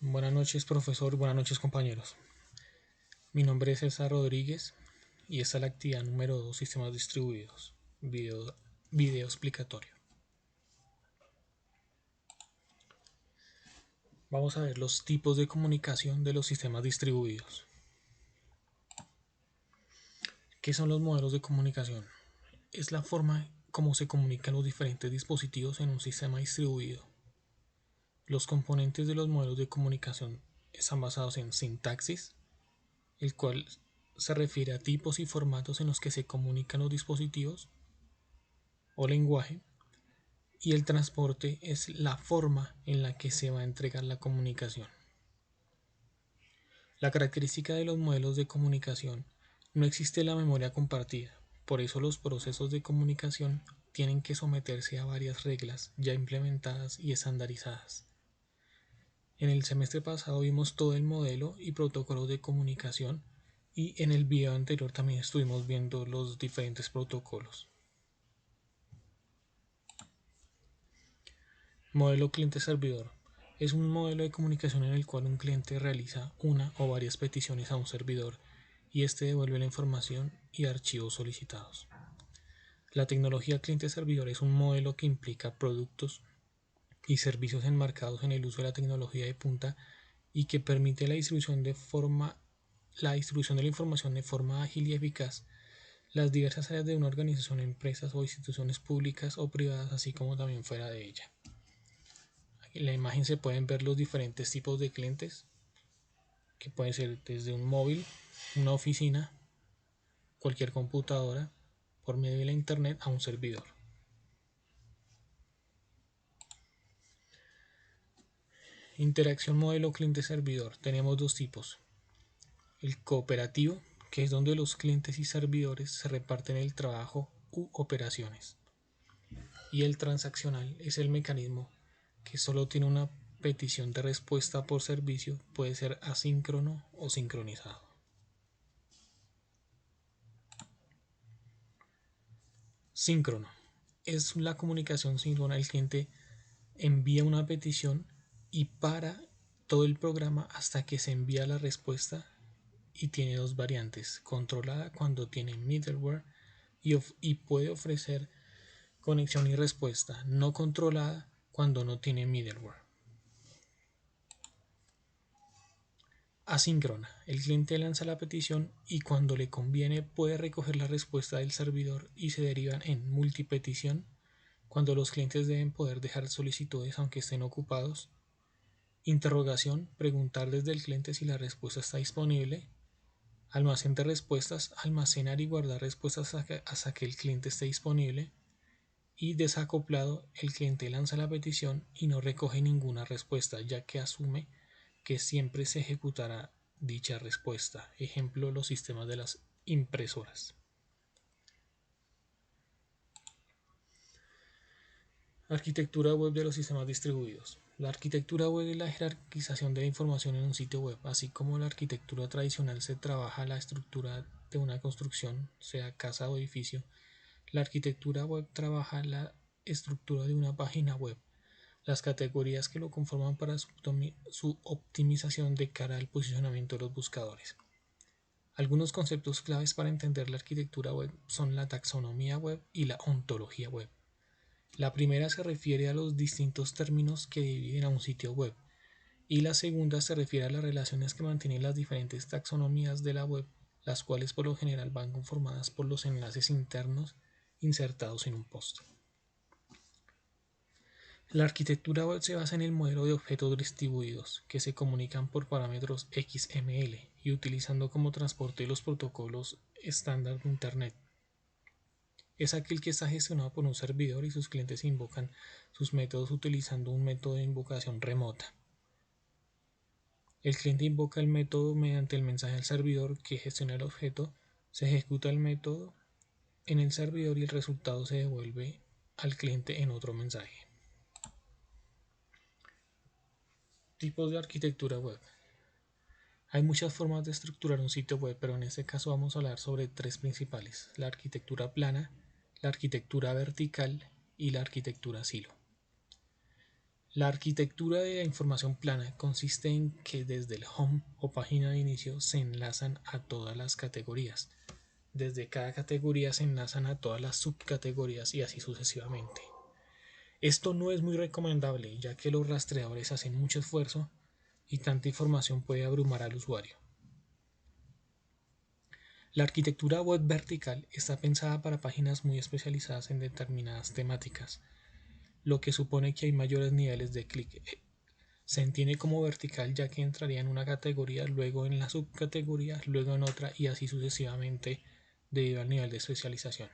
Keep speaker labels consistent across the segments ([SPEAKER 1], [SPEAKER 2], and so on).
[SPEAKER 1] Buenas noches, profesor. Buenas noches, compañeros. Mi nombre es César Rodríguez y esta es la actividad número 2, sistemas distribuidos. Video explicatorio. Vamos a ver los tipos de comunicación de los sistemas distribuidos. ¿Qué son los modelos de comunicación? Es la forma como se comunican los diferentes dispositivos en un sistema distribuido. Los componentes de los modelos de comunicación están basados en sintaxis, el cual se refiere a tipos y formatos en los que se comunican los dispositivos, o lenguaje, y el transporte es la forma en la que se va a entregar la comunicación. La característica de los modelos de comunicación: no existe la memoria compartida, por eso los procesos de comunicación tienen que someterse a varias reglas ya implementadas y estandarizadas. En el semestre pasado vimos todo el modelo y protocolos de comunicación, y en el video anterior también estuvimos viendo los diferentes protocolos. Modelo cliente-servidor. Es un modelo de comunicación en el cual un cliente realiza una o varias peticiones a un servidor y éste devuelve la información y archivos solicitados. La tecnología cliente-servidor es un modelo que implica productos y servicios enmarcados en el uso de la tecnología de punta y que permite la distribución de la información de forma ágil y eficaz. Las diversas áreas de una organización, empresas o instituciones públicas o privadas, así como también fuera de ella. En la imagen se pueden ver los diferentes tipos de clientes, que pueden ser desde un móvil, una oficina, cualquier computadora, por medio de la internet, a un servidor. Interacción modelo cliente-servidor. Tenemos dos tipos: el cooperativo, que es donde los clientes y servidores se reparten el trabajo u operaciones, y el transaccional es el mecanismo que solo tiene una petición de respuesta por servicio, puede ser asíncrono o sincronizado. Síncrono es la comunicación síncrona. El cliente envía una petición y para todo el programa hasta que se envía la respuesta, y tiene dos variantes: controlada, cuando tiene middleware y puede ofrecer conexión y respuesta; no controlada, cuando no tiene middleware. Asíncrona: el cliente lanza la petición y cuando le conviene puede recoger la respuesta del servidor y se derivan en multipetición, cuando los clientes deben poder dejar solicitudes aunque estén ocupados. Interrogación: preguntar desde el cliente si la respuesta está disponible. Almacén de respuestas: almacenar y guardar respuestas hasta que el cliente esté disponible. Y desacoplado: el cliente lanza la petición y no recoge ninguna respuesta, ya que asume que siempre se ejecutará dicha respuesta. Ejemplo: los sistemas de las impresoras. Arquitectura web de los sistemas distribuidos. La arquitectura web es la jerarquización de la información en un sitio web. Así como la arquitectura tradicional se trabaja la estructura de una construcción, sea casa o edificio, la arquitectura web trabaja la estructura de una página web, las categorías que lo conforman para su optimización de cara al posicionamiento de los buscadores. Algunos conceptos claves para entender la arquitectura web son la taxonomía web y la ontología web. La primera se refiere a los distintos términos que dividen a un sitio web, y la segunda se refiere a las relaciones que mantienen las diferentes taxonomías de la web, las cuales por lo general van conformadas por los enlaces internos insertados en un post. La arquitectura web se basa en el modelo de objetos distribuidos que se comunican por parámetros XML y utilizando como transporte los protocolos estándar de Internet. Es aquel que está gestionado por un servidor y sus clientes invocan sus métodos utilizando un método de invocación remota. El cliente invoca el método mediante el mensaje al servidor que gestiona el objeto, se ejecuta el método en el servidor y el resultado se devuelve al cliente en otro mensaje. Tipos de arquitectura web. Hay muchas formas de estructurar un sitio web, pero en este caso vamos a hablar sobre tres principales: la arquitectura plana, la arquitectura vertical y la arquitectura silo. La arquitectura de la información plana consiste en que desde el home o página de inicio se enlazan a todas las categorías. Desde cada categoría se enlazan a todas las subcategorías y así sucesivamente. Esto no es muy recomendable, ya que los rastreadores hacen mucho esfuerzo y tanta información puede abrumar al usuario. La arquitectura web vertical está pensada para páginas muy especializadas en determinadas temáticas, lo que supone que hay mayores niveles de clic. Se entiende como vertical ya que entraría en una categoría, luego en la subcategoría, luego en otra y así sucesivamente debido al nivel de especialización.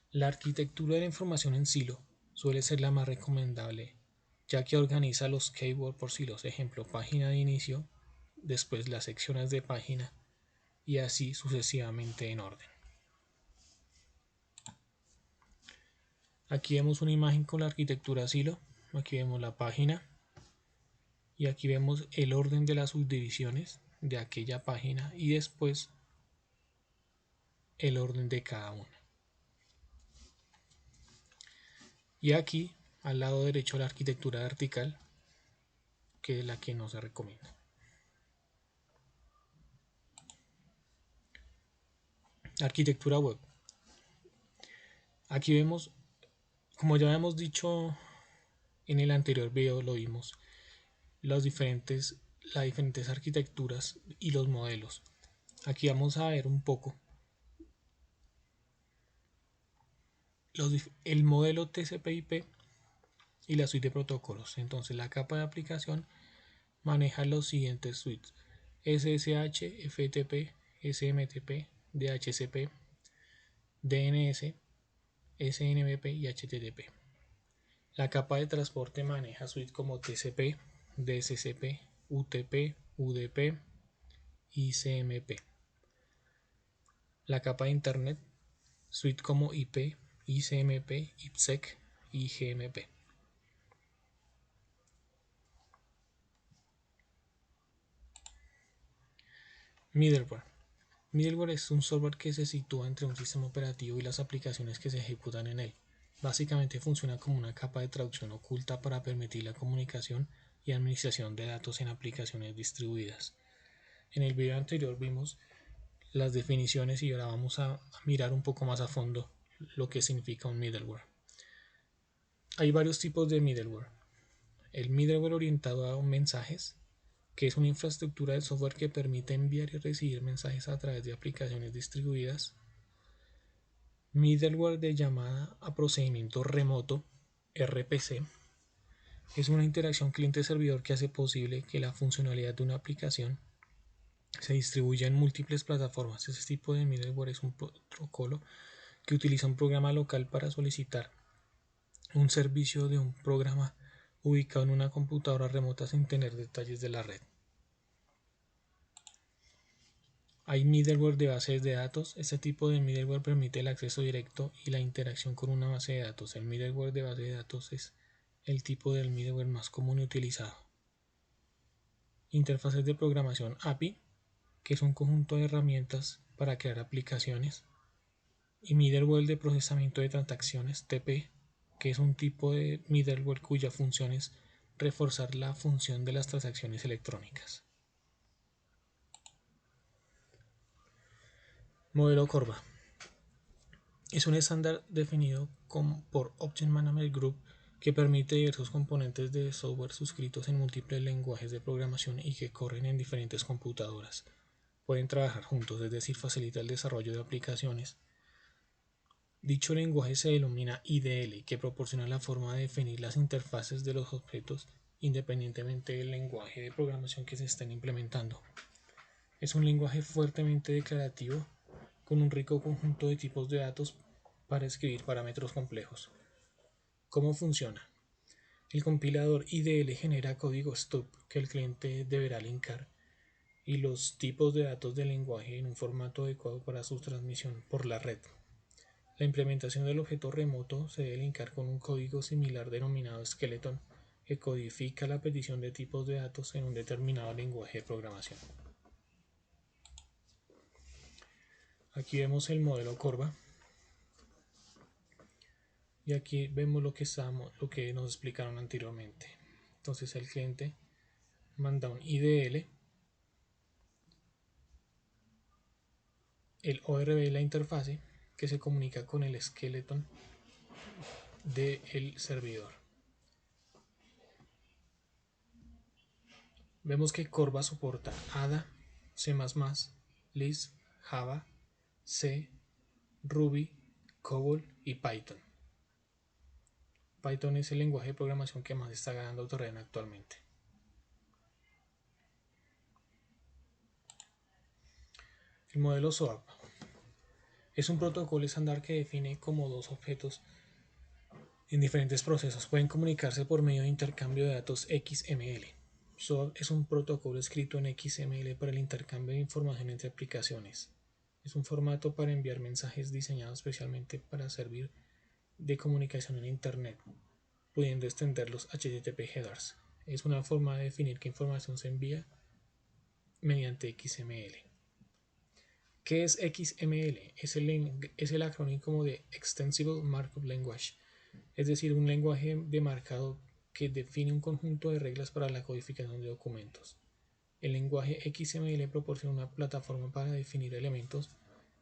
[SPEAKER 1] La arquitectura de la información en silo suele ser la más recomendable, ya que organiza los keywords por silos, ejemplo, página de inicio, después las secciones de página y así sucesivamente en orden. Aquí vemos una imagen con la arquitectura silo, aquí vemos la página y aquí vemos el orden de las subdivisiones de aquella página y después el orden de cada una. Y aquí al lado derecho la arquitectura vertical, que es la que no se recomienda. Arquitectura web. Aquí vemos, como ya hemos dicho en el anterior video, lo vimos, las diferentes arquitecturas y los modelos. Aquí vamos a ver un poco el modelo TCP/IP y la suite de protocolos. Entonces la capa de aplicación maneja los siguientes suites: SSH, FTP, SMTP, DHCP, DNS, SNMP y HTTP. La capa de transporte maneja suites como TCP, DSCP, UTP, UDP y CMP. La capa de Internet, suites como IP, ICMP, IPsec y GMP. Middleware. Middleware es un software que se sitúa entre un sistema operativo y las aplicaciones que se ejecutan en él. Básicamente funciona como una capa de traducción oculta para permitir la comunicación y administración de datos en aplicaciones distribuidas. En el video anterior vimos las definiciones y ahora vamos a mirar un poco más a fondo lo que significa un middleware. Hay varios tipos de middleware. El middleware orientado a mensajes, que es una infraestructura de software que permite enviar y recibir mensajes a través de aplicaciones distribuidas. Middleware de llamada a procedimiento remoto, RPC, es una interacción cliente-servidor que hace posible que la funcionalidad de una aplicación se distribuya en múltiples plataformas. Este tipo de middleware es un protocolo que utiliza un programa local para solicitar un servicio de un programa ubicado en una computadora remota sin tener detalles de la red. Hay middleware de bases de datos. Este tipo de middleware permite el acceso directo y la interacción con una base de datos. El middleware de base de datos es el tipo del middleware más común y utilizado. Interfaces de programación API, que es un conjunto de herramientas para crear aplicaciones. Y middleware de procesamiento de transacciones, TP, que es un tipo de middleware cuya función es reforzar la función de las transacciones electrónicas. Modelo Corba. Es un estándar definido por Object Management Group que permite diversos componentes de software suscritos en múltiples lenguajes de programación y que corren en diferentes computadoras. Pueden trabajar juntos, es decir, facilita el desarrollo de aplicaciones. Dicho lenguaje se denomina IDL, que proporciona la forma de definir las interfaces de los objetos independientemente del lenguaje de programación que se estén implementando. Es un lenguaje fuertemente declarativo con un rico conjunto de tipos de datos para escribir parámetros complejos. ¿Cómo funciona? El compilador IDL genera código stub que el cliente deberá linkar y los tipos de datos del lenguaje en un formato adecuado para su transmisión por la red. La implementación del objeto remoto se debe linkar con un código similar denominado skeleton que codifica la petición de tipos de datos en un determinado lenguaje de programación. Aquí vemos el modelo Corba Y aquí vemos lo que nos explicaron anteriormente. Entonces el cliente manda un IDL, el ORB es la interfase que se comunica con el skeleton del servidor. Vemos que Corva soporta Ada, C++, Lisp, Java, C, Ruby, COBOL y Python. Python es el lenguaje de programación que más está ganando terreno actualmente. El modelo SOAP es un protocolo estándar que define cómo dos objetos en diferentes procesos pueden comunicarse por medio de intercambio de datos XML. SOAP es un protocolo escrito en XML para el intercambio de información entre aplicaciones. Es un formato para enviar mensajes diseñado especialmente para servir de comunicación en Internet, pudiendo extender los HTTP headers. Es una forma de definir qué información se envía mediante XML. ¿Qué es XML? Es el acrónimo de Extensible Markup Language, es decir, un lenguaje de marcado que define un conjunto de reglas para la codificación de documentos. El lenguaje XML proporciona una plataforma para definir elementos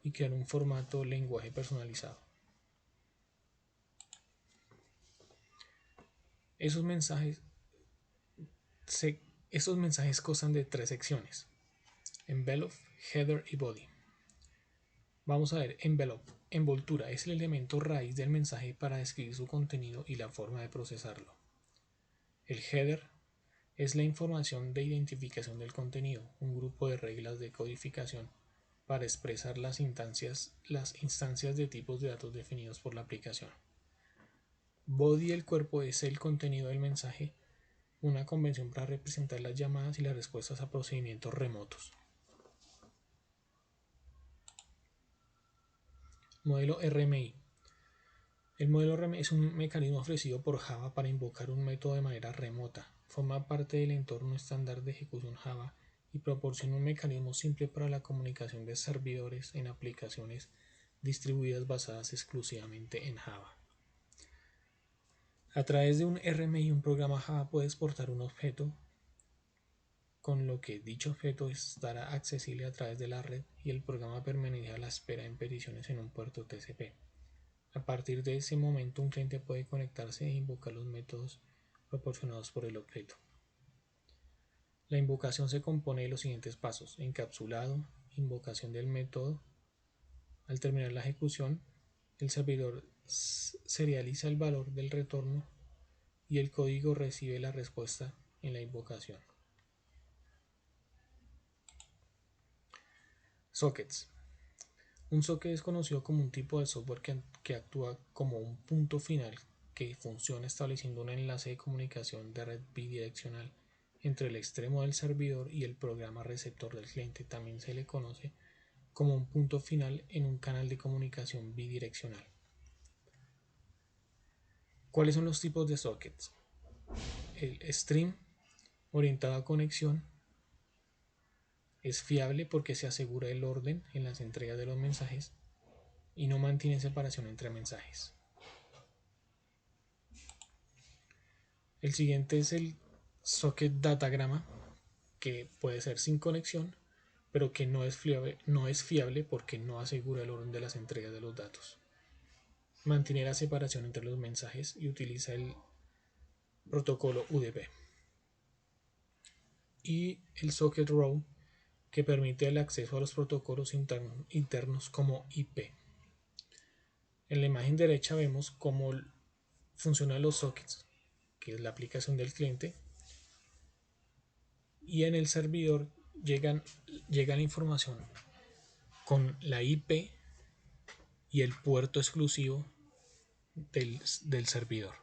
[SPEAKER 1] y crear un formato lenguaje personalizado. Esos mensajes constan de tres secciones: envelope, header y body. Vamos a ver, envelope, envoltura, es el elemento raíz del mensaje para describir su contenido y la forma de procesarlo. El header es la información de identificación del contenido, un grupo de reglas de codificación para expresar las instancias de tipos de datos definidos por la aplicación. Body, el cuerpo, es el contenido del mensaje, una convención para representar las llamadas y las respuestas a procedimientos remotos. Modelo RMI. El modelo RMI es un mecanismo ofrecido por Java para invocar un método de manera remota. Forma parte del entorno estándar de ejecución Java y proporciona un mecanismo simple para la comunicación de servidores en aplicaciones distribuidas basadas exclusivamente en Java. A través de un RMI, un programa Java puede exportar un objeto, con lo que dicho objeto estará accesible a través de la red y el programa permanecerá a la espera en peticiones en un puerto TCP. A partir de ese momento, un cliente puede conectarse e invocar los métodos proporcionados por el objeto. La invocación se compone de los siguientes pasos: encapsulado, invocación del método. Al terminar la ejecución, el servidor serializa el valor del retorno y el código recibe la respuesta en la invocación. Sockets. Un socket es conocido como un tipo de software que actúa como un punto final que funciona estableciendo un enlace de comunicación de red bidireccional entre el extremo del servidor y el programa receptor del cliente. También se le conoce como un punto final en un canal de comunicación bidireccional. ¿Cuáles son los tipos de sockets? El stream, orientado a conexión, es fiable porque se asegura el orden en las entregas de los mensajes y no mantiene separación entre mensajes. El siguiente es el socket datagrama, que puede ser sin conexión, pero que no es fiable porque no asegura el orden de las entregas de los datos. Mantiene la separación entre los mensajes y utiliza el protocolo UDP. Y el socket row, que permite el acceso a los protocolos internos como IP. En la imagen derecha vemos cómo funcionan los sockets, que es la aplicación del cliente, y en el servidor llega la información con la IP y el puerto exclusivo del servidor.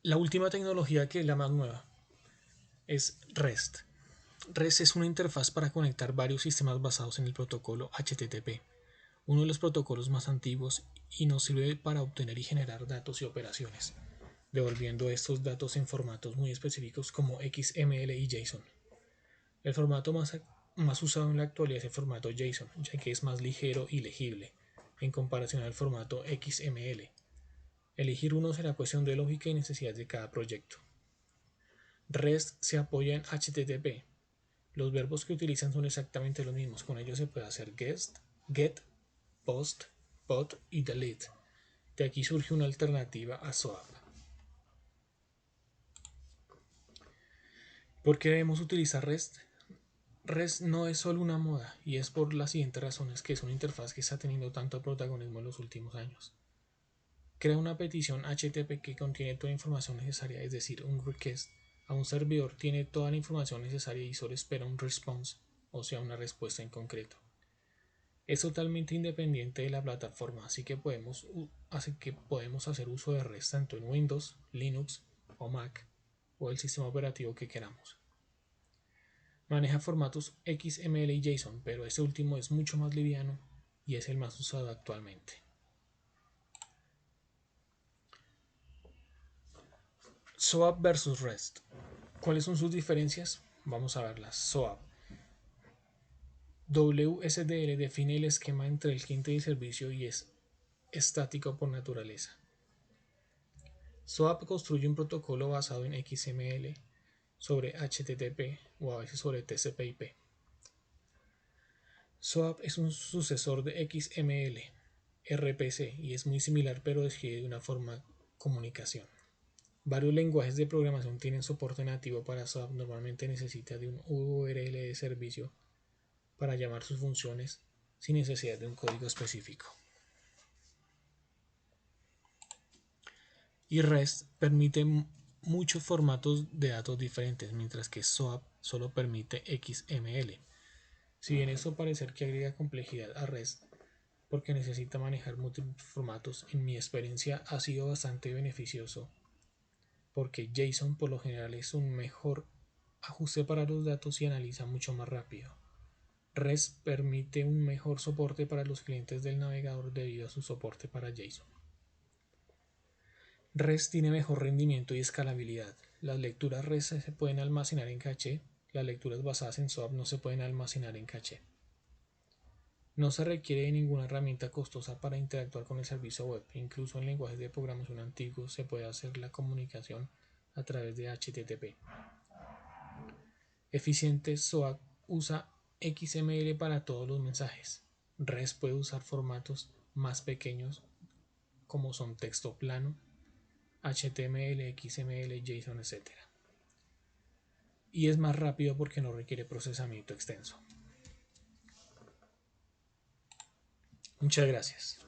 [SPEAKER 1] La última tecnología, que es la más nueva, es REST. REST es una interfaz para conectar varios sistemas basados en el protocolo HTTP, uno de los protocolos más antiguos, y nos sirve para obtener y generar datos y operaciones, devolviendo estos datos en formatos muy específicos como XML y JSON. El formato más más usado en la actualidad es el formato JSON, ya que es más ligero y legible, en comparación al formato XML. Elegir uno será cuestión de lógica y necesidad de cada proyecto. REST se apoya en HTTP. Los verbos que utilizan son exactamente los mismos. Con ellos se puede hacer get, post, pot y delete. De aquí surge una alternativa a SOAP. ¿Por qué debemos utilizar REST? REST no es solo una moda, y es por las siguientes razones que es una interfaz que está teniendo tanto protagonismo en los últimos años. Crea una petición HTTP que contiene toda la información necesaria, es decir, un request a un servidor tiene toda la información necesaria y solo espera un response, o sea, una respuesta en concreto. Es totalmente independiente de la plataforma, así que podemos hacer uso de REST tanto en Windows, Linux o Mac o el sistema operativo que queramos. Maneja formatos XML y JSON, pero este último es mucho más liviano y es el más usado actualmente. SOAP versus REST. ¿Cuáles son sus diferencias? Vamos a verlas. SOAP. WSDL define el esquema entre el cliente y el servicio y es estático por naturaleza. SOAP construye un protocolo basado en XML sobre HTTP o a veces sobre TCP/IP. SOAP es un sucesor de XML, RPC, y es muy similar pero describe de una forma comunicación. Varios lenguajes de programación tienen soporte nativo para SOAP. Normalmente necesita de un URL de servicio para llamar sus funciones sin necesidad de un código específico. Y REST permite muchos formatos de datos diferentes, mientras que SOAP solo permite XML. Si bien eso parece que agrega complejidad a REST porque necesita manejar múltiples formatos, en mi experiencia ha sido bastante beneficioso porque JSON por lo general es un mejor ajuste para los datos y analiza mucho más rápido. REST permite un mejor soporte para los clientes del navegador debido a su soporte para JSON. REST tiene mejor rendimiento y escalabilidad. Las lecturas REST se pueden almacenar en caché, las lecturas basadas en SOAP no se pueden almacenar en caché. No se requiere de ninguna herramienta costosa para interactuar con el servicio web. Incluso en lenguajes de programación antiguos se puede hacer la comunicación a través de HTTP. Eficiente, SOAP usa XML para todos los mensajes. REST puede usar formatos más pequeños como son texto plano, HTML, XML, JSON, etc. Y es más rápido porque no requiere procesamiento extenso. Muchas gracias.